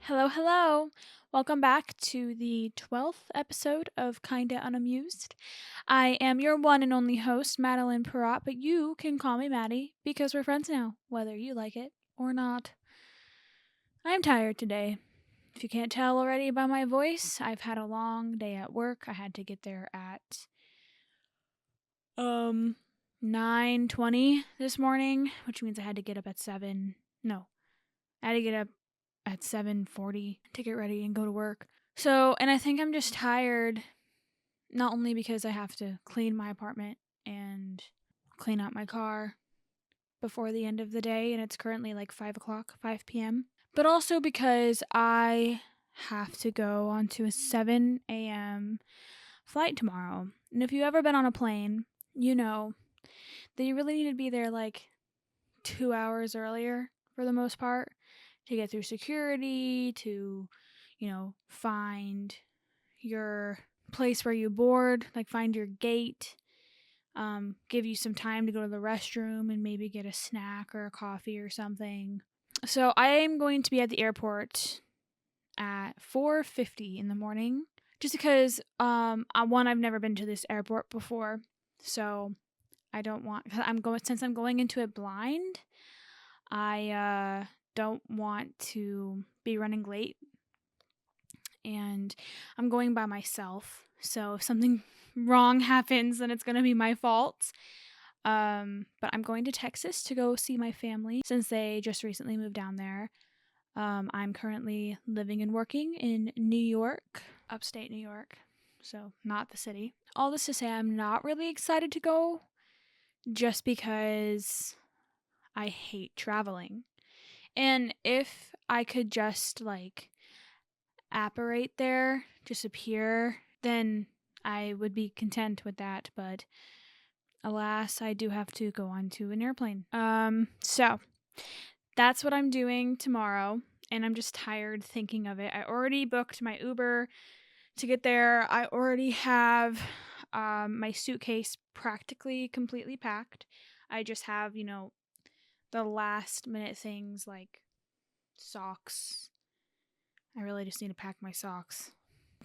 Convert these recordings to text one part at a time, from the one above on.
Hello, hello. Welcome back to the 12th episode of Kinda Unamused. I am your one and only host, Madeline Perrott, but you can call me Maddie because we're friends now, whether you like it or not. I'm tired today. If you can't tell already by my voice, I've had a long day at work. I had to get there at 9:20 this morning, which means I had to get up at 7. No, I had to get up at 7:40 to get ready and go to work. And I think I'm just tired, not only because I have to clean my apartment and clean out my car before the end of the day, and it's currently like 5 p.m., but also because I have to go onto a 7 a.m. flight tomorrow. And if you've ever been on a plane, you know that you really need to be there like 2 hours earlier for the most part to get through security, to, find your place where you board, like find your gate, give you some time to go to the restroom and maybe get a snack or a coffee or something. So I am going to be at the airport at 4:50 in the morning, just because I've never been to this airport before, so I don't want. Since I'm going into it blind. I don't want to be running late, and I'm going by myself. So if something wrong happens, then it's going to be my fault. But I'm going to Texas to go see my family since they just recently moved down there. I'm currently living and working in New York, upstate New York, so not the city. All this to say, I'm not really excited to go just because I hate traveling. And if I could just apparate there, just appear, then I would be content with that. But alas, I do have to go onto an airplane. So that's what I'm doing tomorrow, and I'm just tired thinking of it. I already booked my Uber to get there. I already have my suitcase practically completely packed. I just have, the last minute things like socks. I really just need to pack my socks.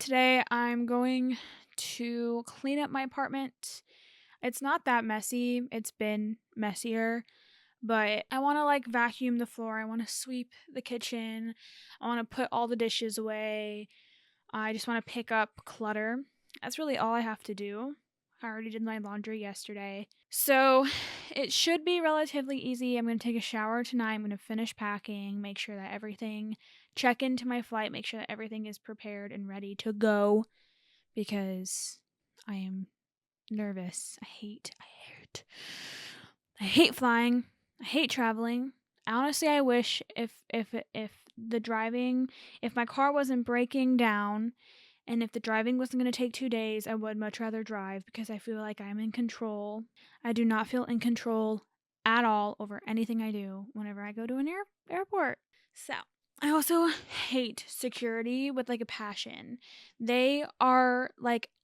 Today I'm going to clean up my apartment. It's not that messy. It's been messier, but I want to vacuum the floor. I want to sweep the kitchen. I want to put all the dishes away. I just want to pick up clutter. That's really all I have to do. I already did my laundry yesterday. So it should be relatively easy. I'm going to take a shower tonight. I'm going to finish packing, make sure that check into my flight, make sure that everything is prepared and ready to go because I am nervous. I hate flying. I hate traveling. Honestly, I wish if my car wasn't breaking down, and if the driving wasn't going to take 2 days, I would much rather drive because I feel like I'm in control. I do not feel in control at all over anything I do whenever I go to an airport. So, I also hate security with a passion. They are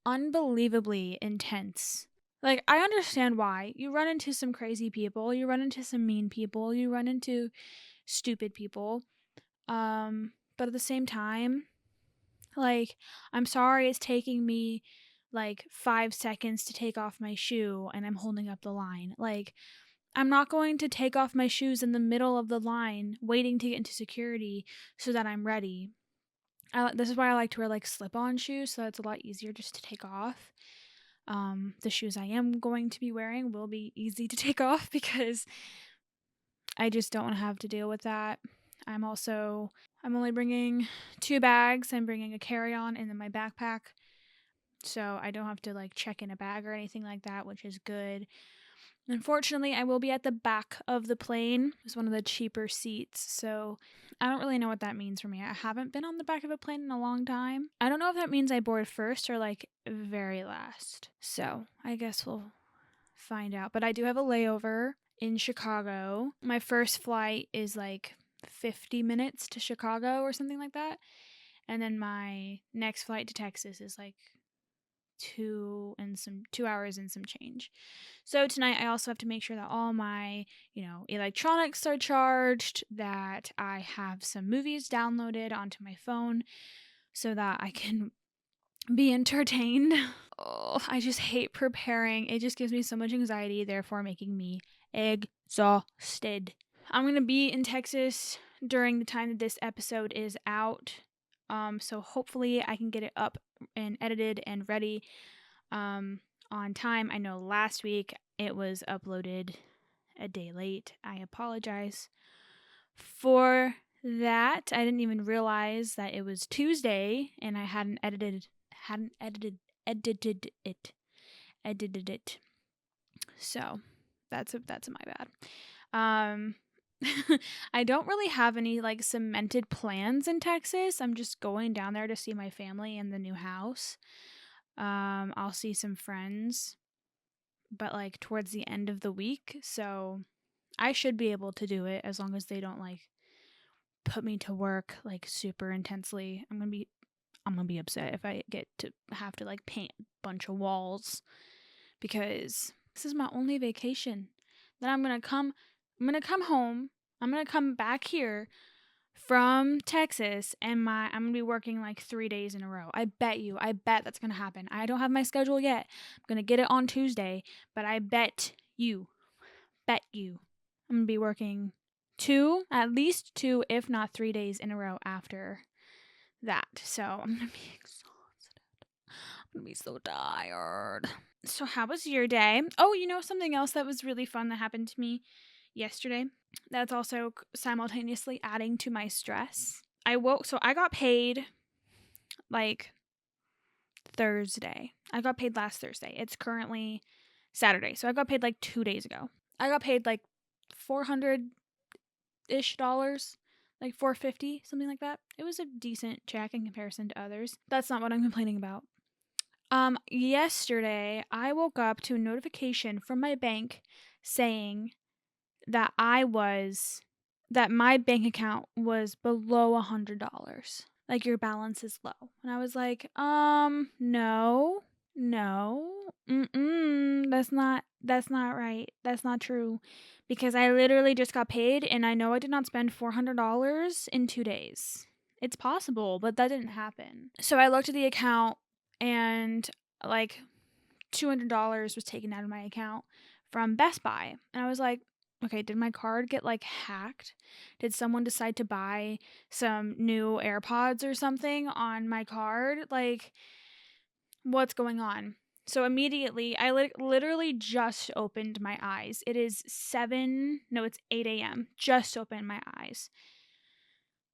unbelievably intense. I understand why. You run into some crazy people, you run into some mean people, you run into stupid people. But at the same time, I'm sorry it's taking me 5 seconds to take off my shoe and I'm holding up the line. I'm not going to take off my shoes in the middle of the line waiting to get into security so that I'm ready. This is why I like to wear slip-on shoes, so it's a lot easier just to take off. The shoes I am going to be wearing will be easy to take off because I just don't want to have to deal with that. I'm only bringing 2 bags. I'm bringing a carry-on and then my backpack. So I don't have to check in a bag or anything like that, which is good. Unfortunately, I will be at the back of the plane. It's one of the cheaper seats, so I don't really know what that means for me. I haven't been on the back of a plane in a long time. I don't know if that means I board first or very last. So I guess we'll find out. But I do have a layover in Chicago. My first flight is 50 minutes to Chicago or something like that. And then my next flight to Texas is 2 hours and some change. So tonight I also have to make sure that all my, electronics are charged, that I have some movies downloaded onto my phone so that I can be entertained. Oh, I just hate preparing. It just gives me so much anxiety, therefore making me exhausted. I'm going to be in Texas during the time that this episode is out. So hopefully I can get it up and edited and ready on time. I know last week it was uploaded a day late. I apologize for that. I didn't even realize that it was Tuesday and I hadn't edited it. So that's my bad. I don't really have any like cemented plans in Texas. I'm just going down there to see my family in the new house. I'll see some friends, but like towards the end of the week, so I should be able to do it as long as they don't like put me to work like super intensely. I'm gonna be upset if I get to have to like paint a bunch of walls, because this is my only vacation. Then I'm gonna come home. I'm gonna come back here from Texas, and I'm gonna be working like 3 days in a row. I bet that's gonna happen. I don't have my schedule yet. I'm gonna get it on Tuesday, but I bet you, I'm gonna be working at least 2, if not 3 days in a row after that. So I'm gonna be exhausted. I'm gonna be so tired. So how was your day? Oh, something else that was really fun that happened to me yesterday that's also simultaneously adding to my stress. I got paid like Thursday. I got paid last Thursday. It's currently Saturday. So I got paid like 2 days ago. I got paid like $400-ish, like $450, something like that. It was a decent check in comparison to others. That's not what I'm complaining about. Yesterday I woke up to a notification from my bank saying that my bank account was below $100. Like, your balance is low. And I was like, no, that's not right. That's not true. Because I literally just got paid and I know I did not spend $400 in 2 days. It's possible, but that didn't happen. So I looked at the account and like $200 was taken out of my account from Best Buy. And I was like, okay, did my card get like hacked? Did someone decide to buy some new AirPods or something on my card? Like, what's going on? So immediately, I literally just opened my eyes. It's 8 a.m. Just opened my eyes.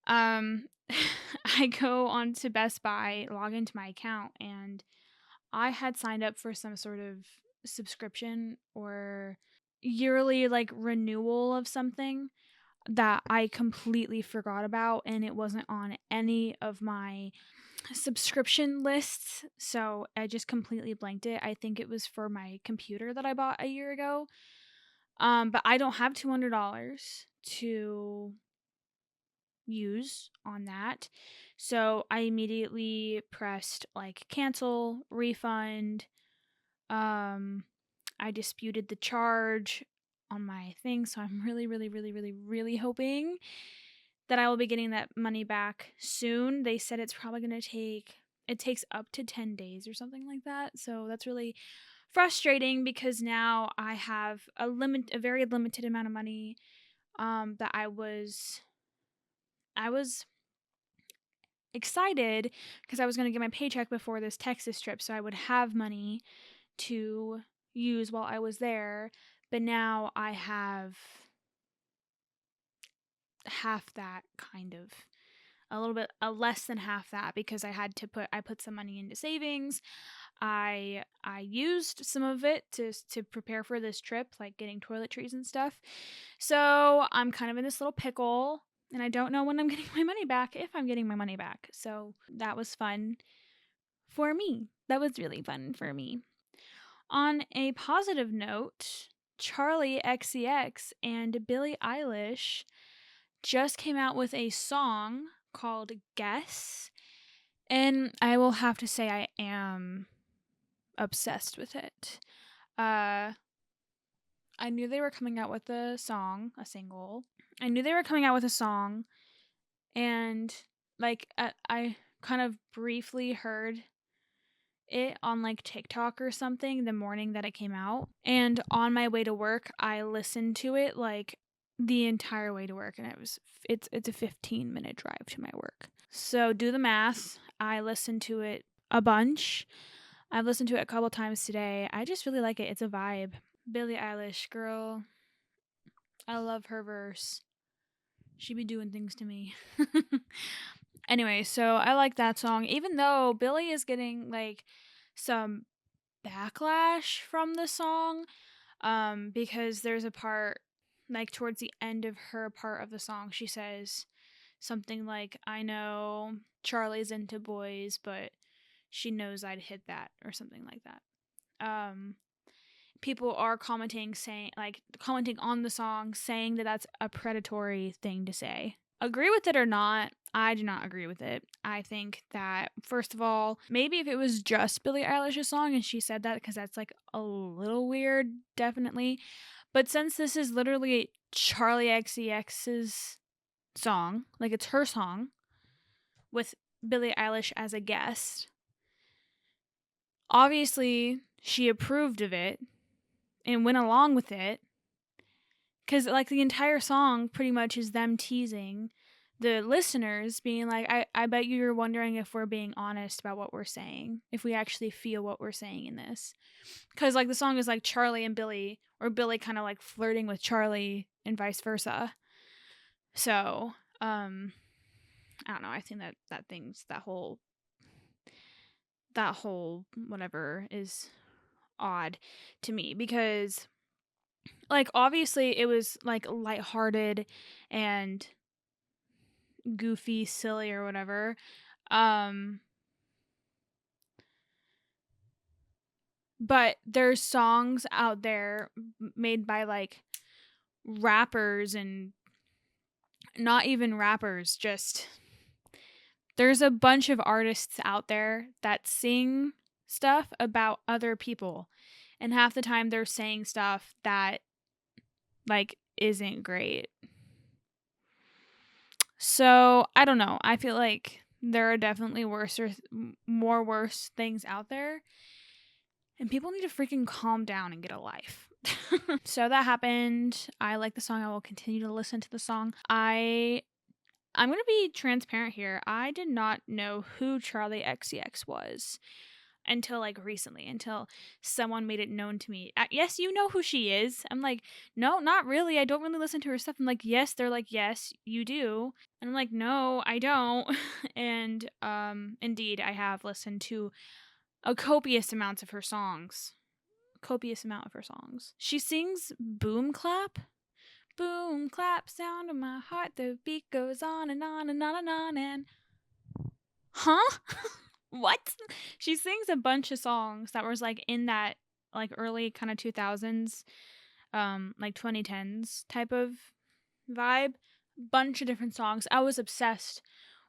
I go on to Best Buy, log into my account, and I had signed up for some sort of subscription or yearly like renewal of something that I completely forgot about, and it wasn't on any of my subscription lists, so I just completely blanked it. I think it was for my computer that I bought a year ago. But I don't have $200 to use on that. So I immediately pressed like cancel, refund. I disputed the charge on my thing, so I'm really, really, really, really, really hoping that I will be getting that money back soon. They said it takes up to 10 days or something like that. So that's really frustrating because now I have a very limited amount of money that I was excited because I was going to get my paycheck before this Texas trip, so I would have money to use while I was there. But now I have half that, kind of. A little bit less than half that, because I put some money into savings. I used some of it to prepare for this trip, like getting toiletries and stuff. So I'm kind of in this little pickle, and I don't know when I'm getting my money back, if I'm getting my money back. So that was fun for me. That was really fun for me. On a positive note, Charlie XCX and Billie Eilish just came out with a song called Guess. And I will have to say I am obsessed with it. I knew they were coming out with a single. I knew they were coming out with a song, and like I kind of briefly heard it on like TikTok or something the morning that it came out. And on my way to work, I listened to it like the entire way to work, and it's a 15-minute drive to my work. So do the math. I listened to it a bunch. I've listened to it a couple times today. I just really like it. It's a vibe. Billie Eilish, girl. I love her verse. She be doing things to me. Anyway, so I like that song, even though Billie is getting like some backlash from the song, because there's a part like towards the end of her part of the song, she says something like, I know Charlie's into boys, but she knows I'd hit that, or something like that. People are commenting on the song, saying that that's a predatory thing to say. Agree with it or not, I do not agree with it. I think that, first of all, maybe if it was just Billie Eilish's song and she said that, because that's like a little weird, definitely. But since this is literally Charlie XCX's song, like it's her song with Billie Eilish as a guest, obviously she approved of it and went along with it, because like the entire song pretty much is them teasing the listeners, being like, I bet you're wondering if we're being honest about what we're saying, if we actually feel what we're saying in this. Because like the song is like Charlie and Billie, or Billie kind of like flirting with Charlie and vice versa. So I don't know, I think that whole whatever is odd to me, because like obviously it was like lighthearted and goofy, silly, or whatever. But there's songs out there made by like rappers, and not even rappers, just there's a bunch of artists out there that sing stuff about other people, and half the time they're saying stuff that like isn't great. So I don't know, I feel like there are definitely more worse things out there, and people need to freaking calm down and get a life. So that happened. I like the song. I will continue to listen to the song. I'm going to be transparent here. I did not know who Charlie XCX was until like recently, until someone made it known to me. Yes, you know who she is. I'm like, no, not really. I don't really listen to her stuff. I'm like, yes. They're like, yes, you do. And I'm like, no, I don't. And indeed, I have listened to a copious amount of her songs. She sings Boom Clap. Boom clap, sound of my heart, the beat goes on and on and on and on and... Huh? What? She sings a bunch of songs that was like in that like early kind of 2000s, like 2010s type of vibe. Bunch of different songs. I was obsessed.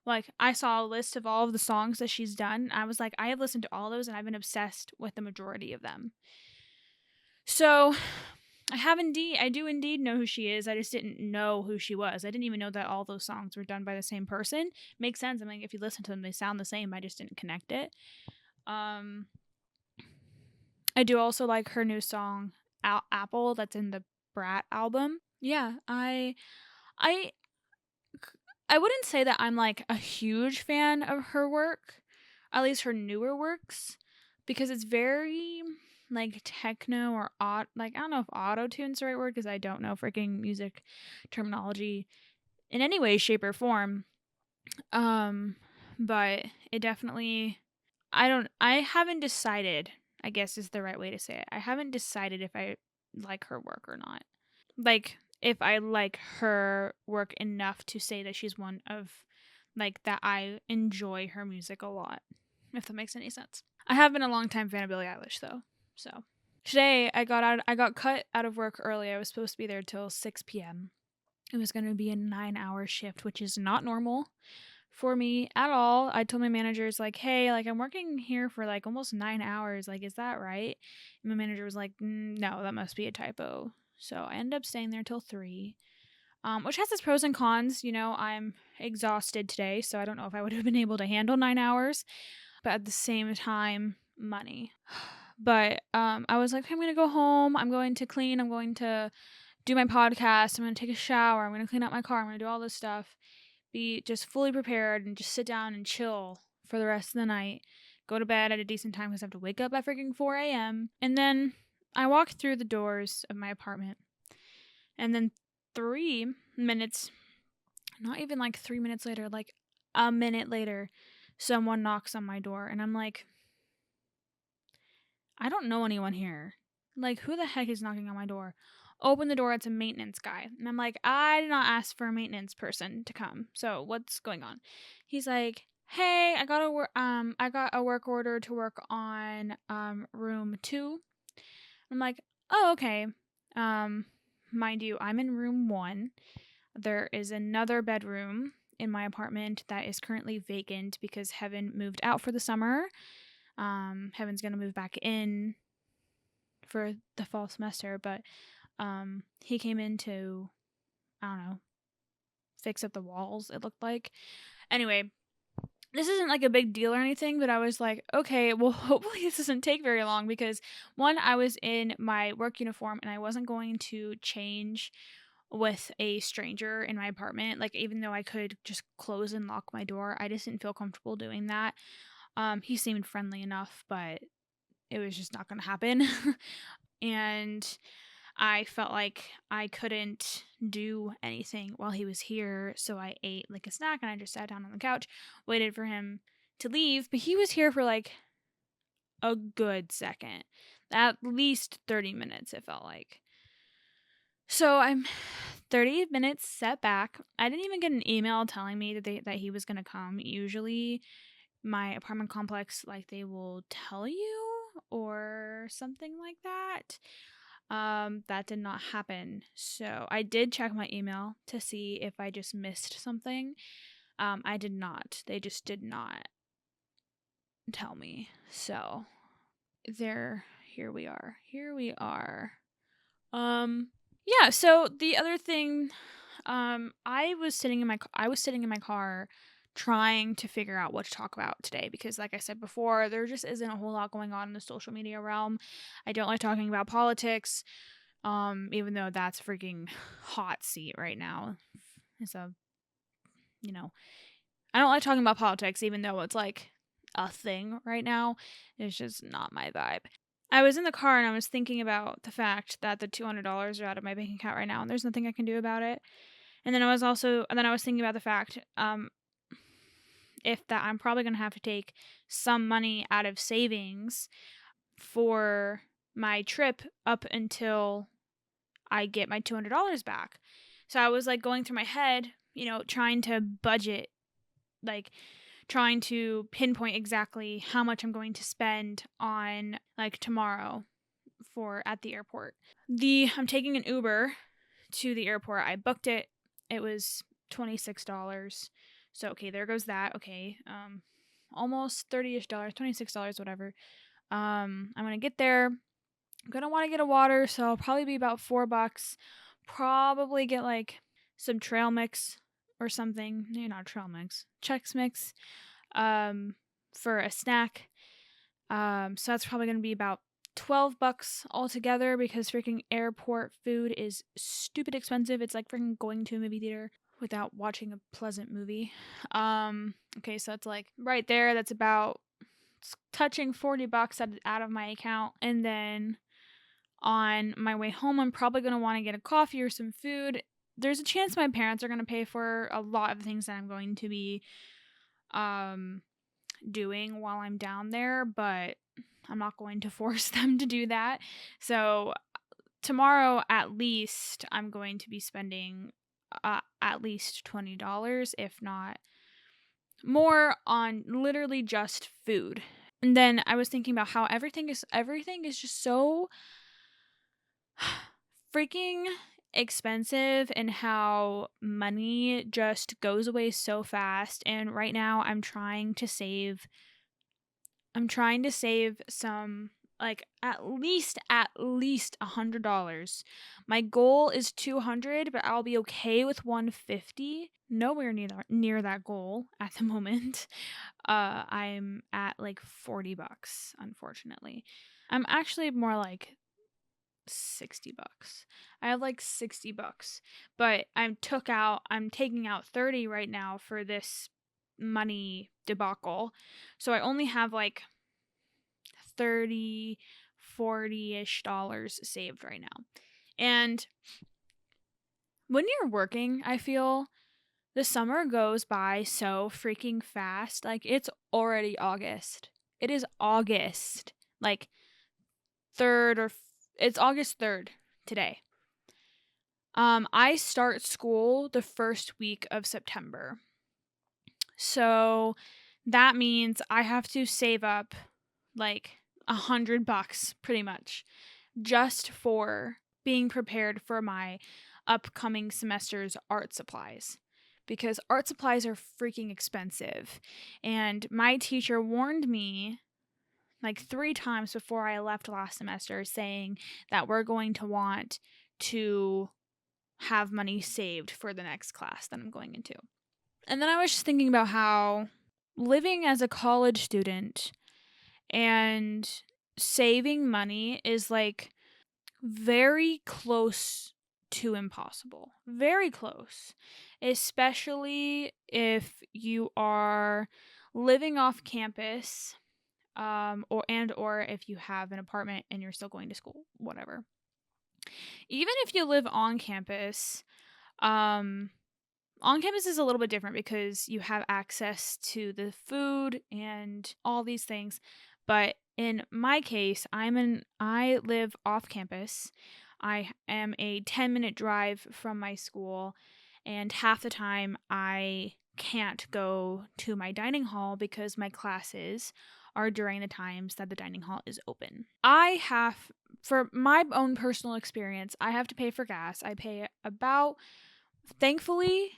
Like, I saw a list of all of the songs that she's done. I was like, I have listened to all those, and I've been obsessed with the majority of them. So I do indeed know who she is. I just didn't know who she was. I didn't even know that all those songs were done by the same person. Makes sense. I mean, if you listen to them, they sound the same. I just didn't connect it. I do also like her new song, Apple, that's in the Brat album. Yeah, I wouldn't say that I'm like a huge fan of her work, at least her newer works, because it's very like techno or like I don't know if auto-tune's the right word, because I don't know freaking music terminology in any way, shape, or form. But it definitely, I haven't decided, I guess is the right way to say it. I haven't decided if I like her work or not. Like, if I like her work enough to say that she's one of, like, that I enjoy her music a lot, if that makes any sense. I have been a long time fan of Billie Eilish, though. So today I got cut out of work early. I was supposed to be there till 6 p.m. It was going to be a 9-hour shift, which is not normal for me at all. I told my managers, like, hey, like, I'm working here for like almost 9 hours. Like, is that right? And my manager was like, no, that must be a typo. So I ended up staying there till 3, which has its pros and cons. You know, I'm exhausted today, so I don't know if I would have been able to handle 9 hours. But at the same time, money. But I was like, I'm going to go home. I'm going to clean. I'm going to do my podcast. I'm going to take a shower. I'm going to clean out my car. I'm going to do all this stuff. Be just fully prepared and just sit down and chill for the rest of the night. Go to bed at a decent time because I have to wake up at freaking 4 a.m. And then I walk through the doors of my apartment. And then 3 minutes, not even like 3 minutes later, like a minute later, someone knocks on my door. And I'm like, I don't know anyone here. Like, who the heck is knocking on my door? Open the door, it's a maintenance guy. And I'm like, I did not ask for a maintenance person to come. So what's going on? He's like, hey, I got a work order to work on room 2. I'm like, oh, okay. Mind you, I'm in room 1. There is another bedroom in my apartment that is currently vacant because Heaven moved out for the summer. Heaven's gonna move back in for the fall semester, but he came in to, I don't know, fix up the walls, it looked like. Anyway, this isn't like a big deal or anything, but I was like, okay, well, hopefully this doesn't take very long because, one, I was in my work uniform and I wasn't going to change with a stranger in my apartment. Like, even though I could just close and lock my door, I just didn't feel comfortable doing that. He seemed friendly enough, but it was just not going to happen. And I felt like I couldn't do anything while he was here, so I ate like a snack and I just sat down on the couch, waited for him to leave, but he was here for like a good second. At least 30 minutes, it felt like. So I'm 30 minutes set back. I didn't even get an email telling me that he was going to come. Usually my apartment complex, like, they will tell you or something like that. That did not happen. So I did check my email to see if I just missed something. I did not. They just did not tell me. So here we are. Yeah, so the other thing, I was sitting in my car trying to figure out what to talk about today because, like I said before, there just isn't a whole lot going on in the social media realm. I don't like talking about politics, even though that's freaking hot seat right now. It's I don't like talking about politics, even though it's like a thing right now. It's just not my vibe. I was in the car and I was thinking about the fact that the $200 are out of my bank account right now and there's nothing I can do about it. And then I was thinking about the fact, if that I'm probably going to have to take some money out of savings for my trip up until I get my $200 back. So I was like going through my head, trying to budget, like trying to pinpoint exactly how much I'm going to spend on like tomorrow at the airport. I'm taking an Uber to the airport. I booked it. It was $26. So okay, there goes that. Okay. Almost $30-ish, $26, whatever. I'm gonna get there. I'm gonna want to get a water, so I'll probably be about $4. Probably get like some trail mix or something. No, not trail mix. Chex Mix. For a snack. So that's probably gonna be about $12 altogether because freaking airport food is stupid expensive. It's like freaking going to a movie theater without watching a pleasant movie. Okay, so it's like right there. That's about touching $40 out of my account. And then on my way home, I'm probably going to want to get a coffee or some food. There's a chance my parents are going to pay for a lot of things that I'm going to be doing while I'm down there, but I'm not going to force them to do that. So tomorrow, at least, I'm going to be spending at least $20, if not more, on literally just food. And then I was thinking about how everything is just so freaking expensive and how money just goes away so fast. And right now I'm trying to save some, like, at least $100. My goal is 200, but I'll be okay with 150. Nowhere near that goal at the moment. I'm at like $40, unfortunately. I'm actually more like $60. I have like $60, but I'm taking out 30 right now for this money debacle. So I only have like 30, 40-ish dollars saved right now. And when you're working, I feel the summer goes by so freaking fast. Like, it's already August. It is August. Like, it's August 3rd today. I start school the first week of September. So that means I have to save up like $100 pretty much just for being prepared for my upcoming semester's art supplies, because art supplies are freaking expensive. And my teacher warned me like 3 times before I left last semester, saying that we're going to want to have money saved for the next class that I'm going into. And then I was just thinking about how living as a college student and saving money is like very close to impossible. Very close. Especially if you are living off campus, or if you have an apartment and you're still going to school, whatever. Even if you live on campus is a little bit different because you have access to the food and all these things. But in my case, I live off campus. I am a 10-minute drive from my school, and half the time I can't go to my dining hall because my classes are during the times that the dining hall is open. For my own personal experience, I have to pay for gas. I pay about, thankfully,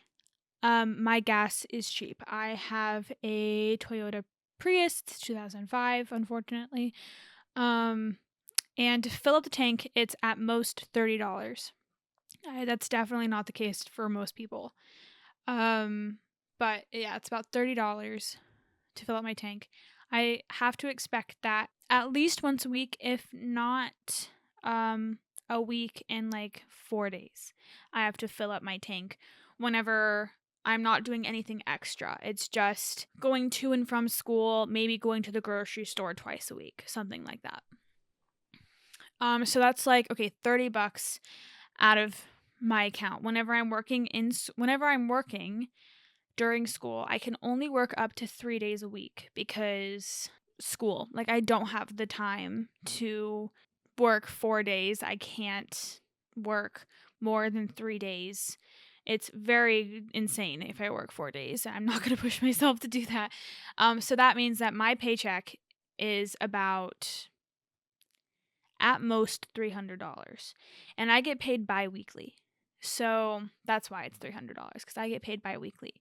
my gas is cheap. I have a Toyota Prius, 2005, unfortunately. And to fill up the tank, it's at most $30. That's definitely not the case for most people. But yeah, it's about $30 to fill up my tank. I have to expect that at least once a week, if not a week in like 4 days. I have to fill up my tank whenever I'm not doing anything extra. It's just going to and from school, maybe going to the grocery store twice a week, something like that. So that's like, okay, $30 out of my account. Whenever I'm working during school, I can only work up to 3 days a week because school. Like, I don't have the time to work 4 days. I can't work more than 3 days. It's very insane if I work 4 days. I'm not going to push myself to do that. So that means that my paycheck is about at most $300. And I get paid bi-weekly. So that's why it's $300, because I get paid bi-weekly.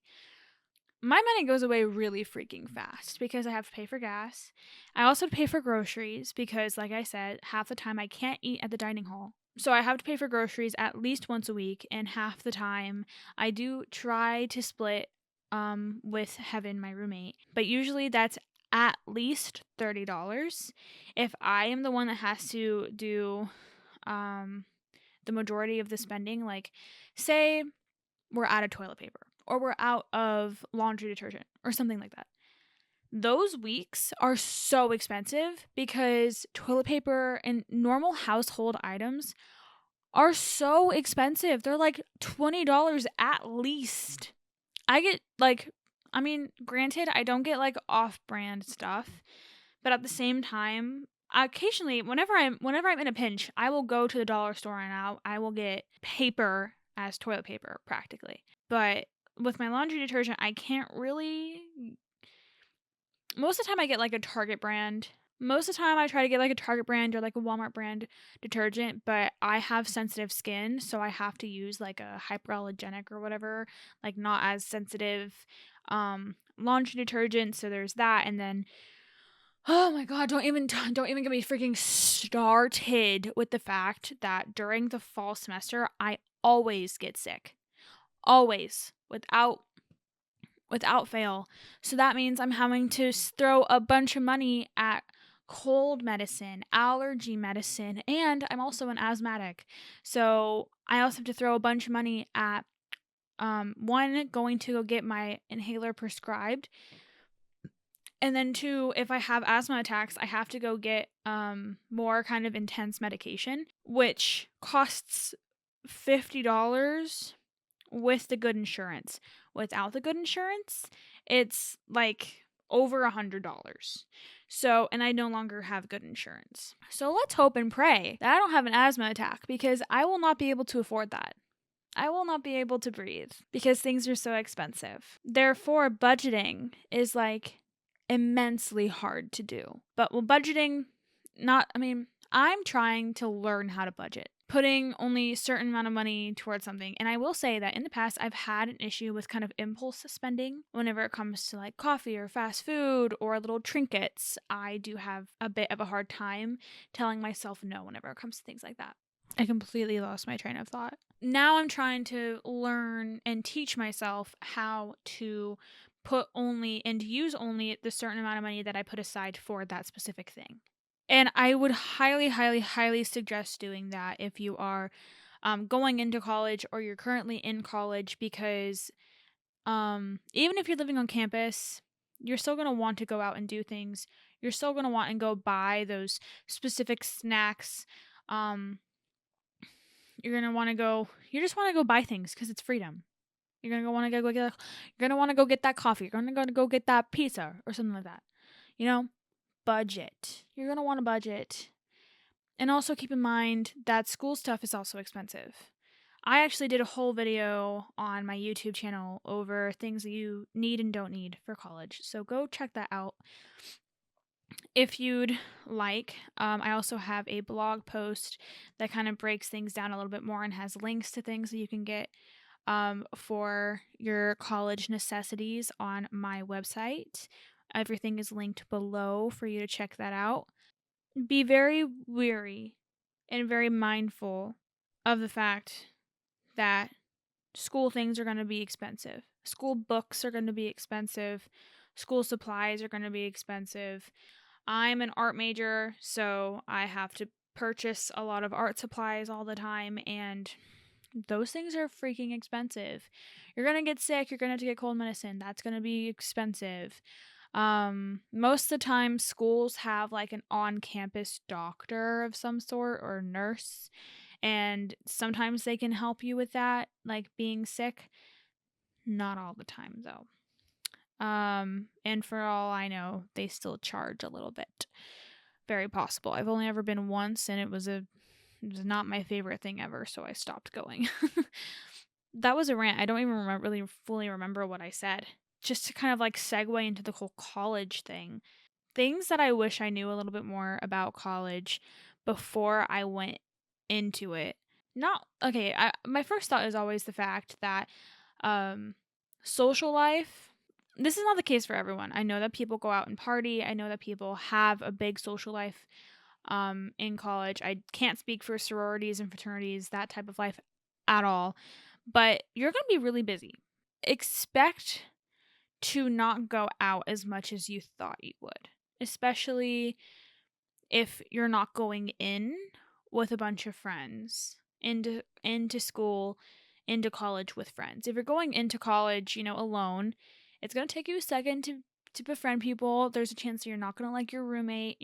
My money goes away really freaking fast because I have to pay for gas. I also pay for groceries because, like I said, half the time I can't eat at the dining hall. So I have to pay for groceries at least once a week, and half the time I do try to split with Heaven, my roommate. But usually that's at least $30. If I am the one that has to do the majority of the spending, like say we're out of toilet paper or we're out of laundry detergent or something like that. Those weeks are so expensive because toilet paper and normal household items are so expensive. They're like $20 at least. I get granted, I don't get like off-brand stuff, but at the same time, occasionally, whenever I'm in a pinch, I will go to the dollar store and I will get paper as toilet paper practically. But with my laundry detergent, I can't really. Most of the time, I get like a Target brand Most of the time I try to get like a Target brand or like a Walmart brand detergent, but I have sensitive skin, so I have to use like a hyperallergenic or whatever, like not as sensitive laundry detergent. So there's that, and then oh my god, don't even get me freaking started with the fact that during the fall semester I always get sick. Always, without fail. So that means I'm having to throw a bunch of money at cold medicine, allergy medicine, and I'm also an asthmatic. So I also have to throw a bunch of money at one, going to go get my inhaler prescribed, and then two, if I have asthma attacks, I have to go get more kind of intense medication, which costs $50 with the good insurance. Without the good insurance, it's like over $100. So, and I no longer have good insurance. So let's hope and pray that I don't have an asthma attack, because I will not be able to afford that. I will not be able to breathe because things are so expensive. Therefore, budgeting is like immensely hard to do. But budgeting, I'm trying to learn how to budget, putting only a certain amount of money towards something. And I will say that in the past, I've had an issue with kind of impulse spending whenever it comes to like coffee or fast food or little trinkets. I do have a bit of a hard time telling myself no whenever it comes to things like that. I completely lost my train of thought. Now I'm trying to learn and teach myself how to put only and use only the certain amount of money that I put aside for that specific thing. And I would highly, highly, highly suggest doing that if you are going into college or you're currently in college, because even if you're living on campus, you're still going to want to go out and do things. You're still going to want and go buy those specific snacks. You're going to want to go, you just want to go buy things because it's freedom. You're going to want to you're going to want to go get that coffee. You're going to go get that pizza or something like that. You know, budget. You're going to want to budget. And also keep in mind that school stuff is also expensive. I actually did a whole video on my YouTube channel over things that you need and don't need for college. So go check that out if you'd like. I also have a blog post that kind of breaks things down a little bit more and has links to things that you can get for your college necessities on my website. Everything is linked below for you to check that out. Be very wary and very mindful of the fact that school things are going to be expensive. School books are going to be expensive. School supplies are going to be expensive. I'm an art major, so I have to purchase a lot of art supplies all the time, and those things are freaking expensive. You're going to get sick, you're going to have to get cold medicine. That's going to be expensive. Most of the time schools have like an on-campus doctor of some sort or nurse, and sometimes they can help you with that, like being sick. Not all the time though. And for all I know, they still charge a little bit. Very possible. I've only ever been once, and it was not my favorite thing ever, so I stopped going. That was a rant. I don't even really fully remember what I said. Just to kind of like segue into the whole college thing. Things that I wish I knew a little bit more about college before I went into it. My first thought is always the fact that social life, this is not the case for everyone. I know that people go out and party. I know that people have a big social life in college. I can't speak for sororities and fraternities, that type of life at all. But you're going to be really busy. Expect to not go out as much as you thought you would, especially if you're not going in with a bunch of friends into school, into college with friends. If you're going into college, alone, it's going to take you a second to befriend people. There's a chance that you're not going to like your roommate.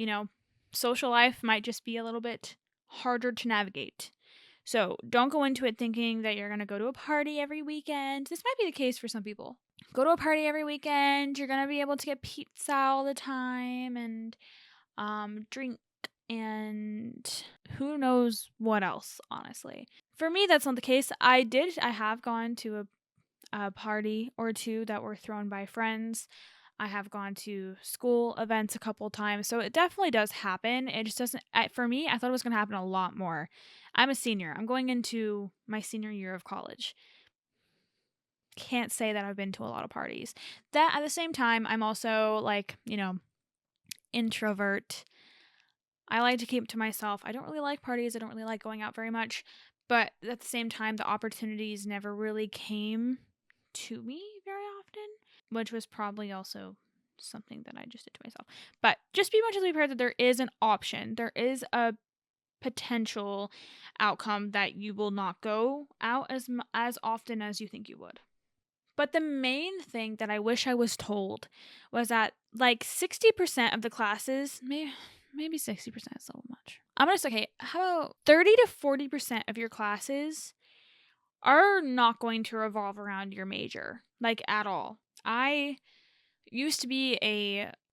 Social life might just be a little bit harder to navigate. So don't go into it thinking that you're going to go to a party every weekend. This might be the case for some people. Go to a party every weekend. You're going to be able to get pizza all the time and drink and who knows what else, honestly. For me, that's not the case. I have gone to a party or two that were thrown by friends. I have gone to school events a couple times. So it definitely does happen. It just doesn't, for me, I thought it was going to happen a lot more. I'm a senior. I'm going into my senior year of college. Can't say that I've been to a lot of parties. That at the same time, I'm also like, introvert. I like to keep to myself. I don't really like parties. I don't really like going out very much. But at the same time, the opportunities never really came to me very often, which was probably also something that I just did to myself. But just be mentally prepared that there is an option. There is a potential outcome that you will not go out as often as you think you would. But the main thing that I wish I was told was that like 60% of the classes, maybe 60% is a little much. I'm going to say, okay, how about 30 to 40% of your classes are not going to revolve around your major, like at all. I used to be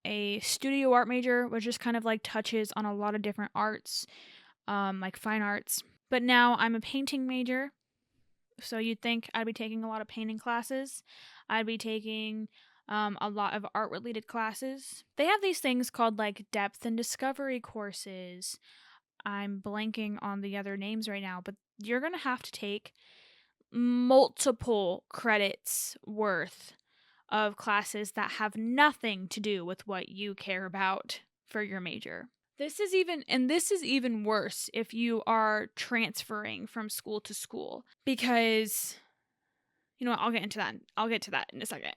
a studio art major, which just kind of like touches on a lot of different arts, like fine arts. But now I'm a painting major. So you'd think I'd be taking a lot of painting classes. I'd be taking a lot of art-related classes. They have these things called like depth and discovery courses. I'm blanking on the other names right now, but you're going to have to take multiple credits worth of classes that have nothing to do with what you care about for your major. This is even worse if you are transferring from school to school, because you know what, I'll get to that in a second.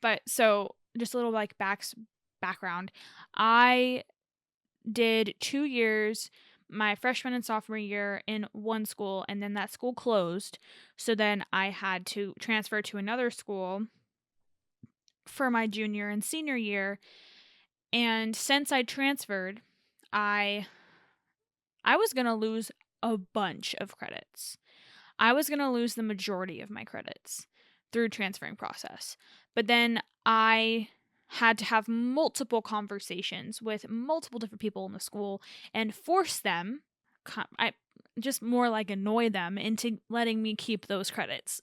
But so just a little like background. I did 2 years, my freshman and sophomore year, in one school, and then that school closed. So then I had to transfer to another school for my junior and senior year. And since I transferred, I was going to lose a bunch of credits. I was going to lose the majority of my credits through transferring process. But then I had to have multiple conversations with multiple different people in the school and force them, I just more like annoy them into letting me keep those credits.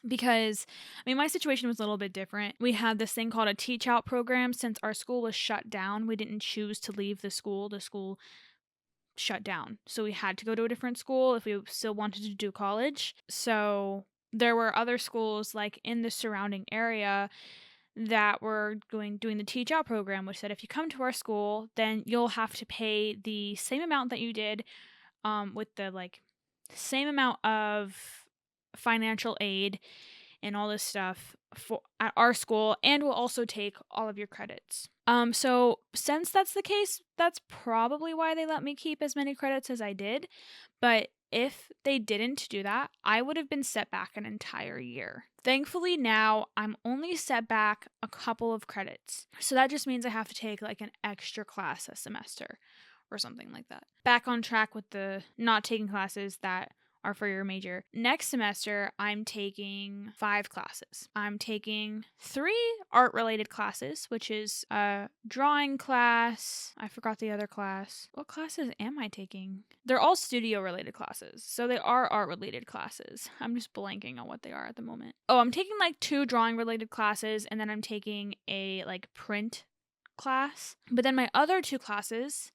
Because, I mean, my situation was a little bit different. We had this thing called a teach out program. Since our school was shut down, we didn't choose to leave the school. The school shut down. So we had to go to a different school if we still wanted to do college. So there were other schools like in the surrounding area that were doing the teach out program, which said if you come to our school, then you'll have to pay the same amount that you did with the like same amount of financial aid and all this stuff for at our school, and we'll also take all of your credits. So since that's the case, that's probably why they let me keep as many credits as I did. But if they didn't do that, I would have been set back an entire year. Thankfully, now I'm only set back a couple of credits. So that just means I have to take like an extra class a semester or something like that. Back on track with the not taking classes that are for your major. Next semester, I'm taking 5 classes. I'm taking 3 art-related classes, which is a drawing class. I forgot the other class. What classes am I taking? They're all studio-related classes, so they are art-related classes. I'm just blanking on what they are at the moment. Oh, I'm taking like 2 drawing-related classes, and then I'm taking a like print class. But then my other 2 classes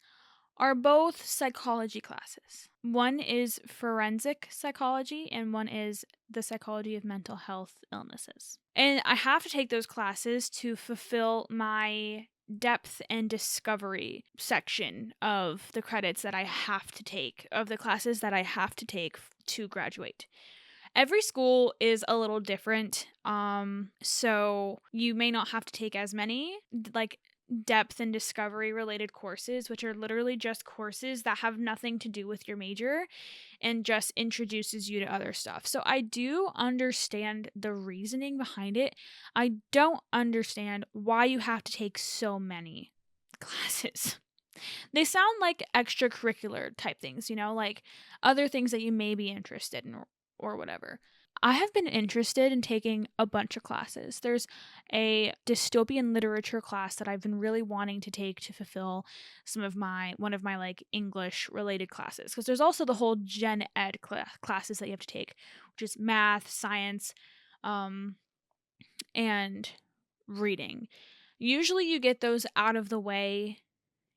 are both psychology classes. One is forensic psychology and one is the psychology of mental health illnesses. And I have to take those classes to fulfill my depth and discovery section of the credits that I have to take, of the classes that I have to take to graduate. Every school is a little different, so you may not have to take as many, like depth and discovery related courses, which are literally just courses that have nothing to do with your major and just introduces you to other stuff. So I do understand the reasoning behind it. I don't understand why you have to take so many classes. They sound like extracurricular type things, like other things that you may be interested in or whatever. I have been interested in taking a bunch of classes. There's a dystopian literature class that I've been really wanting to take to fulfill one of my like English related classes, because there's also the whole gen ed classes that you have to take, which is math, science, and reading. Usually you get those out of the way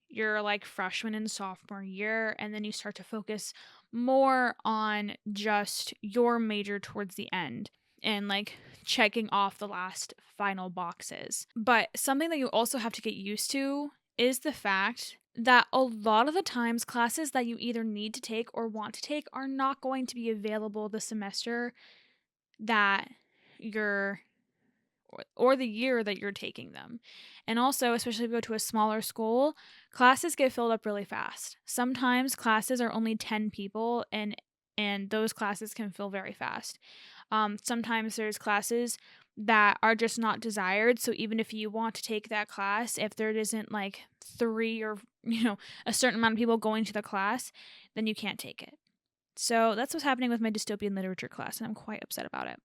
your like freshman and sophomore year, and then you start to focus more on just your major towards the end and like checking off the last final boxes. But something that you also have to get used to is the fact that a lot of the times classes that you either need to take or want to take are not going to be available the semester that you're or the year that you're taking them. And also, especially if you go to a smaller school, classes get filled up really fast. Sometimes classes are only 10 people and those classes can fill very fast. Sometimes there's classes that are just not desired. So even if you want to take that class, if there isn't like 3 or a certain amount of people going to the class, then you can't take it. So that's what's happening with my dystopian literature class, and I'm quite upset about it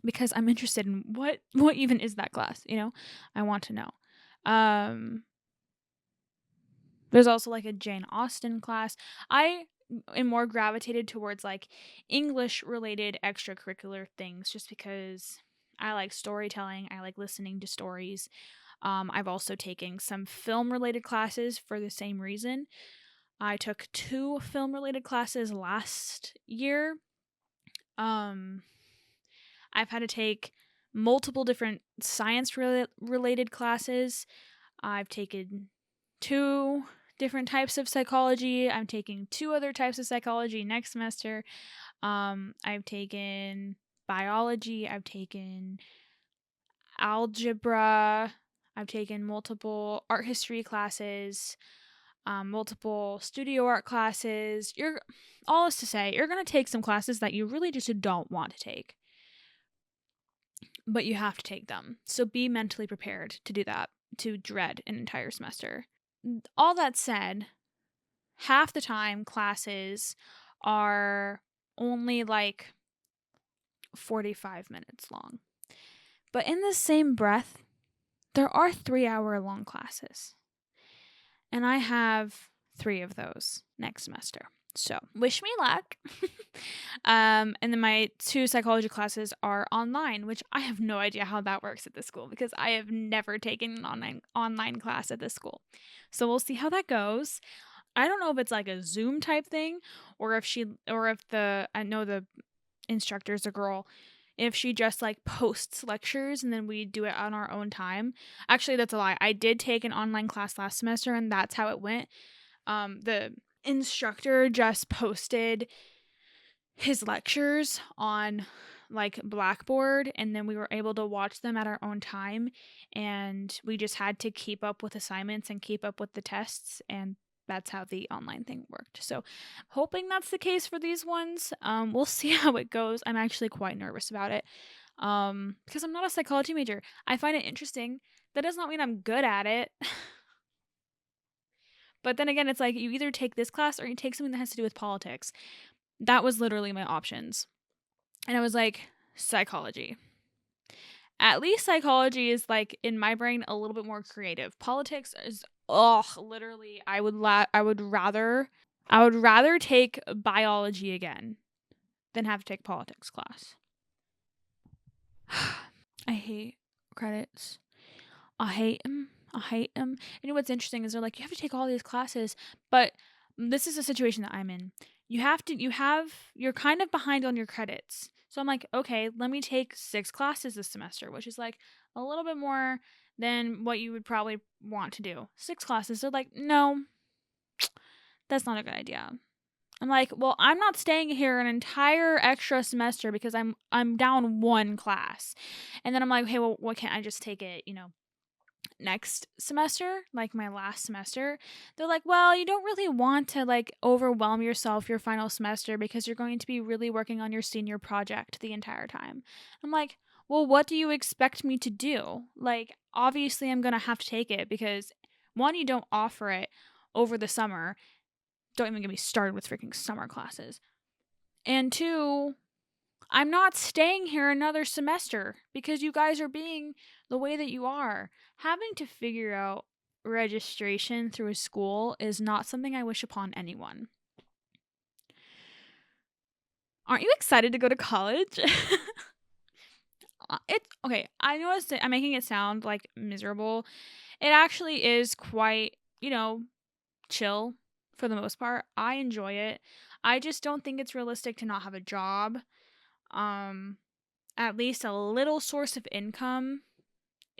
because I'm interested in what even is that class, I want to know. There's also like a Jane Austen class. I am more gravitated towards like English related extracurricular things just because I like storytelling. I like listening to stories. I've also taken some film related classes for the same reason. I took 2 film related classes last year. I've had to take multiple different science related classes. I've taken 2 different types of psychology. I'm taking 2 other types of psychology next semester. I've taken biology. I've taken algebra. I've taken multiple art history classes, multiple studio art classes. All is to say, you're going to take some classes that you really just don't want to take, but you have to take them. So be mentally prepared to do that, to dread an entire semester. All that said, half the time classes are only like 45 minutes long. But in the same breath, there are 3-hour long classes. And I have 3 of those next semester. So wish me luck. And then my 2 psychology classes are online, which I have no idea how that works at this school because I have never taken an online class at this school. So we'll see how that goes. I don't know if it's like a Zoom type thing or if I know the instructor's a girl, if she just like posts lectures and then we do it on our own time. Actually, that's a lie. I did take an online class last semester and that's how it went. The instructor just posted his lectures on like Blackboard and then we were able to watch them at our own time, and we just had to keep up with assignments and keep up with the tests, and that's how the online thing worked. So hoping that's the case for these ones. We'll see how it goes. I'm actually quite nervous about it because I'm not a psychology major. I find it interesting. That does not mean I'm good at it. But then again, it's like you either take this class or you take something that has to do with politics. That was literally my options. And I was like, psychology. At least psychology is like in my brain a little bit more creative. Politics is literally I would rather take biology again than have to take politics class. I hate credits. I hate them. You know what's interesting is they're like, you have to take all these classes, but this is a situation that I'm in. You're kind of behind on your credits. So I'm like, okay, let me take 6 classes this semester, which is like a little bit more than what you would probably want to do. 6 classes. They're like, no, that's not a good idea. I'm like, well, I'm not staying here an entire extra semester because I'm down 1 class. And then I'm like, hey, well, what can't I just take it, next semester, like my last semester? They're like, well, you don't really want to like overwhelm yourself your final semester because you're going to be really working on your senior project the entire time. I'm like, well, what do you expect me to do? Like, obviously I'm going to have to take it because 1, you don't offer it over the summer. Don't even get me started with freaking summer classes. And 2, I'm not staying here another semester because you guys are being the way that you are. Having to figure out registration through a school is not something I wish upon anyone. Aren't you excited to go to college? it's okay. I know I'm making it sound like miserable. It actually is quite, chill for the most part. I enjoy it. I just don't think it's realistic to not have a job. Um, at least a little source of income,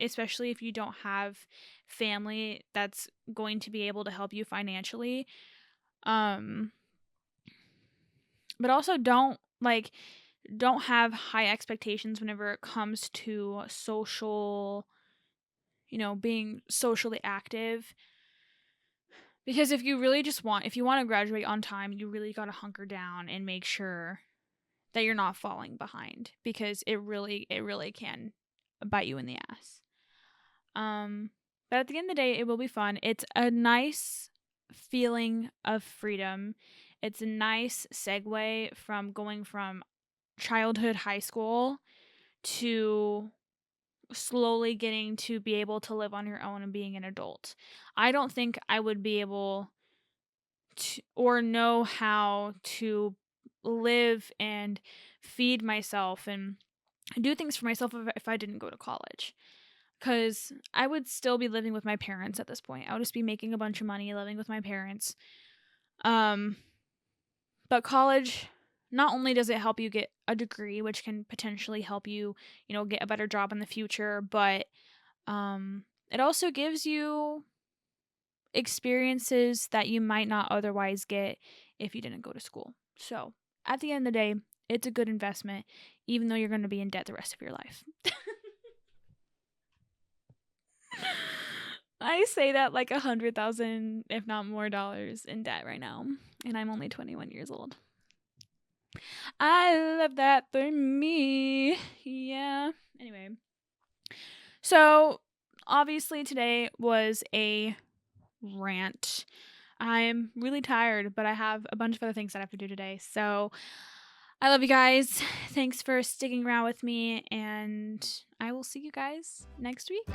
especially if you don't have family that's going to be able to help you financially. Um, but also don't have high expectations whenever it comes to social, being socially active. Because if you want to graduate on time, you really got to hunker down and make sure that you're not falling behind, because it really can bite you in the ass. But at the end of the day, it will be fun. It's a nice feeling of freedom. It's a nice segue from going from childhood high school to slowly getting to be able to live on your own and being an adult. I don't think I would be able to or know how to live and feed myself and do things for myself if I didn't go to college. Because I would still be living with my parents at this point. I would just be making a bunch of money living with my parents. Um, but college, not only does it help you get a degree, which can potentially help you, get a better job in the future, but it also gives you experiences that you might not otherwise get if you didn't go to school. So at the end of the day, it's a good investment, even though you're going to be in debt the rest of your life. I say that like 100,000, if not more, dollars in debt right now, and I'm only 21 years old. I love that for me. Yeah. Anyway, so obviously today was a rant. I'm really tired, but I have a bunch of other things that I have to do today. So I love you guys. Thanks for sticking around with me, and I will see you guys next week.